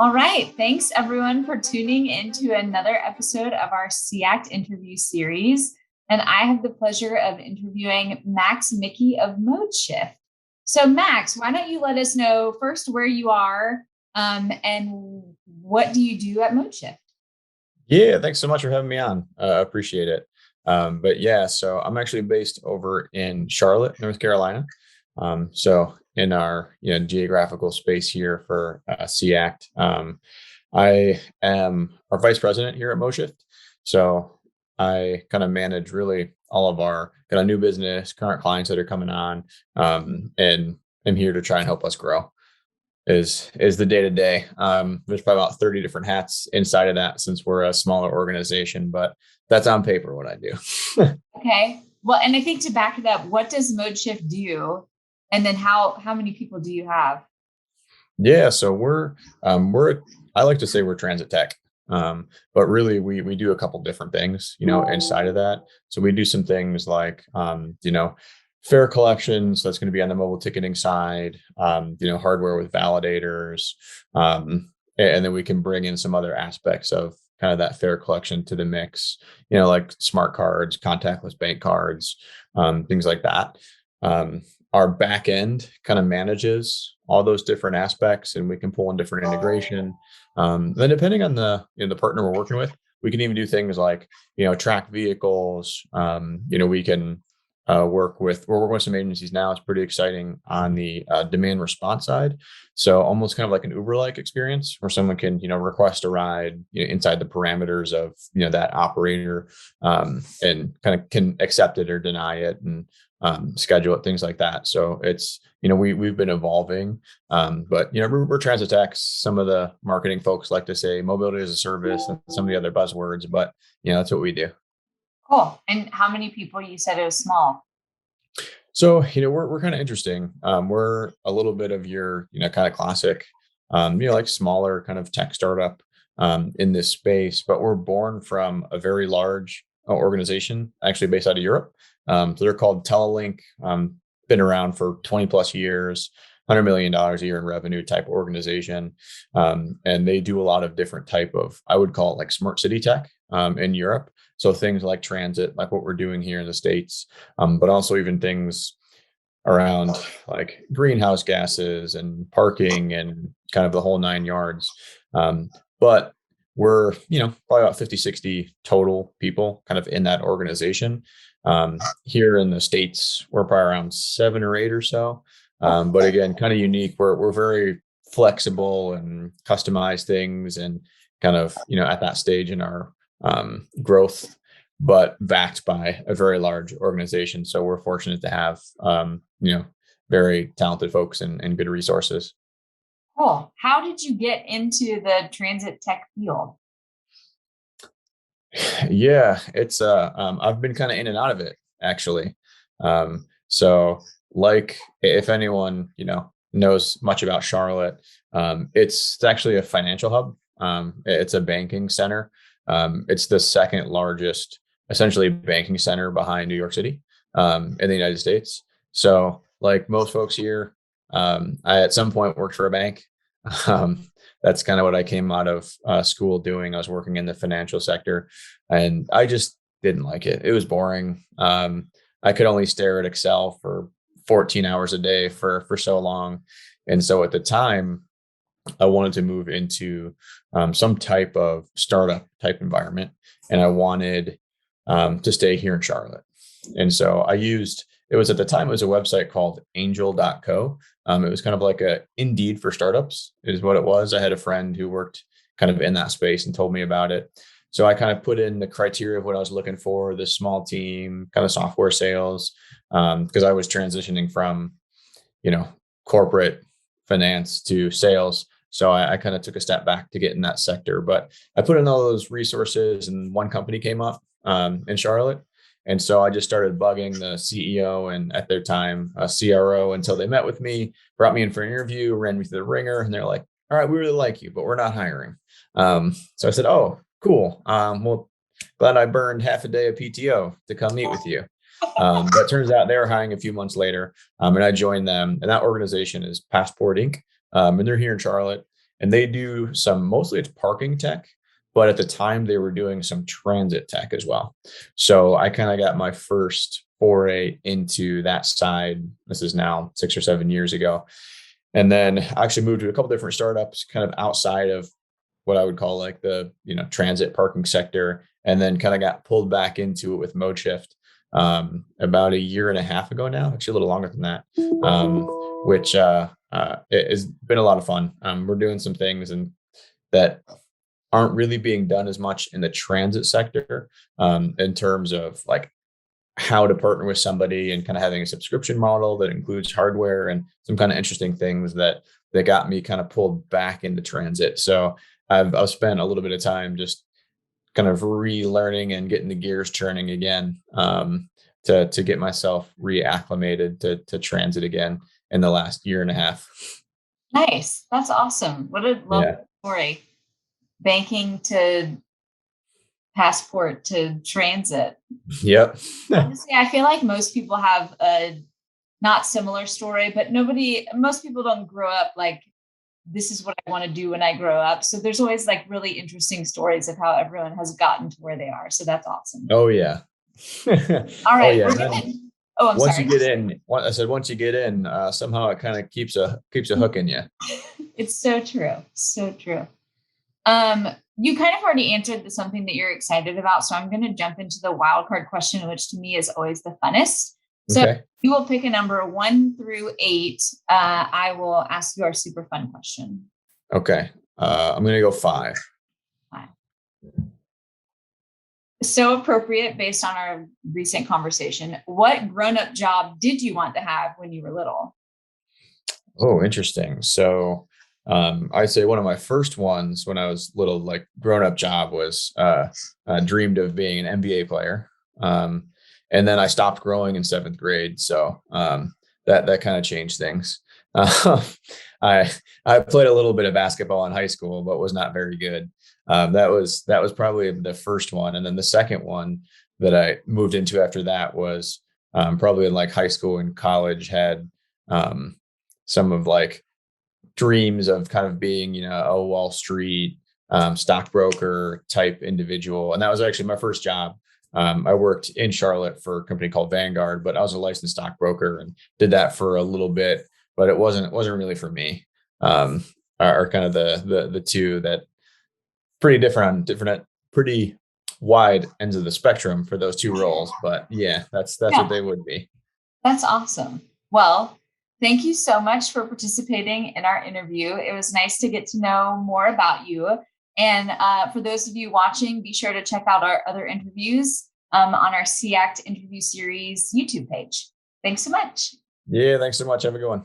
All right. Thanks everyone for tuning into another episode of our SEACT Interview Series. And I have the pleasure of interviewing Max Mickey of ModeShift. So Max, why don't you let us know first where you are and what do you do at ModeShift? Yeah, thanks so much for having me on. Appreciate it. But yeah, so I'm actually based over in Charlotte, North Carolina. So in our geographical space here for SEACT, I am our vice president here at MoShift. So I kind of manage really all of our kind of new business, current clients that are coming on, and I'm here to try and help us grow is the day to day. There's probably about 30 different hats inside of that since we're a smaller organization, but that's on paper what I do. Okay. Well, and I think to back it up, what does ModeShift do? And then how many people do you have? Yeah, so we're I like to say we're transit tech. But really we do a couple different things, inside of that. So we do some things like fare collections, that's going to be on the mobile ticketing side, hardware with validators. And then we can bring in some other aspects of kind of that fare collection to the mix, like smart cards, contactless bank cards, things like that. Our back end kind of manages all those different aspects, and we can pull in different integration. Then depending on the partner we're working with, we can even do things like track vehicles. We can we're working with some agencies now. It's pretty exciting on the demand response side. So almost kind of like an Uber-like experience where someone can request a ride inside the parameters of that operator, and kind of can accept it or deny it, and schedule it, things like that. So it's we've been evolving, but we're transit techs. Some of the marketing folks like to say mobility as a service and some of the other buzzwords, but that's what we do. Cool. And how many people you said it was small? So, we're kind of interesting. We're a little bit of your, kind of classic, like smaller kind of tech startup in this space, but we're born from a very large organization, actually based out of Europe. So they're called Telelink, been around for 20 plus years, $100 million a year in revenue type organization. And they do a lot of different type of, I would call it like smart city tech in Europe. So things like transit, like what we're doing here in the States, but also even things around like greenhouse gases and parking and kind of the whole nine yards. But we're, probably about 50, 60 total people kind of in that organization. Here in the States, we're probably around 7 or 8 or so. But again, kind of unique. We're very flexible and customize things and kind of, at that stage in our growth, but backed by a very large organization. So we're fortunate to have, very talented folks and good resources. Cool. How did you get into the transit tech field? Yeah, it's I've been kind of in and out of it actually. So like if anyone, knows much about Charlotte, it's actually a financial hub. It's a banking center. It's the second largest, essentially, banking center behind New York City, in the United States. So, like most folks here, I at some point worked for a bank. Um, that's kind of what I came out of school doing. I was working in the financial sector, and I just didn't like it. It was boring. I could only stare at Excel for 14 hours a day for so long, and so at the time, I wanted to move into some type of startup type environment, and I wanted to stay here in Charlotte. And so I used it was at the time it was a website called Angel.co. It was kind of like a Indeed for startups, is what it was. I had a friend who worked kind of in that space and told me about it. So I kind of put in the criteria of what I was looking for: this small team, kind of software sales, because I was transitioning from corporate finance to sales. So I kind of took a step back to get in that sector, but I put in all those resources, and one company came up in Charlotte. And so I just started bugging the CEO and at their time a CRO until they met with me, brought me in for an interview, ran me through the ringer, and they're like, "All right, we really like you, but we're not hiring." So I said, "Oh, cool. Well, glad I burned half a day of PTO to come meet with you." But turns out they were hiring a few months later, and I joined them. And that organization is Passport Inc. And they're here in Charlotte. and they do some, mostly it's parking tech, but at the time they were doing some transit tech as well. So I kind of got my first foray into that side. This is now 6 or 7 years ago. And then I actually moved to a couple different startups kind of outside of what I would call like the, transit parking sector, and then kind of got pulled back into it with ModeShift about a year and a half ago now, actually a little longer than that, which it has been a lot of fun. We're doing some things and that aren't really being done as much in the transit sector, in terms of like how to partner with somebody and kind of having a subscription model that includes hardware and some kind of interesting things that got me kind of pulled back into transit. So I've spent a little bit of time just kind of relearning and getting the gears turning again, to get myself reacclimated to transit again in the last year and a half. Nice. That's awesome. What a lovely Yeah. story. Banking to passport to transit. Yep. Honestly, I feel like most people have a not similar story, but most people don't grow up like, this is what I want to do when I grow up. So there's always like really interesting stories of how everyone has gotten to where they are. So that's awesome. Oh yeah. All Oh right. yeah. We're gonna, oh, I'm Once sorry. you get in, I said once you get in, somehow it kind of keeps a hook in you. It's so true. So true. You kind of already answered something that you're excited about. So I'm going to jump into the wildcard question, which to me is always the funnest. So Okay. you will pick a number 1 through 8. I will ask you our super fun question. Okay. I'm going to go 5. 5. So appropriate based on our recent conversation. What grown-up job did you want to have when you were little? Oh, interesting. So, I'd say one of my first ones when I was little, like grown up job was, dreamed of being an NBA player. And then I stopped growing in 7th grade. So, that kind of changed things. I, I played a little bit of basketball in high school, but was not very good. That was probably the first one. And then the second one that I moved into after that was, probably in like high school and college, had, some of like dreams of kind of being, a Wall Street, stockbroker type individual. And that was actually my first job. I worked in Charlotte for a company called Vanguard, but I was a licensed stockbroker and did that for a little bit, but it wasn't really for me. Are kind of the two that pretty different, pretty wide ends of the spectrum for those two roles. But yeah, that's Yeah. what they would be. That's awesome. Well, thank you so much for participating in our interview. It was nice to get to know more about you. And for those of you watching, be sure to check out our other interviews on our SEACT Interview Series YouTube page. Thanks so much. Yeah, thanks so much. Have a good one.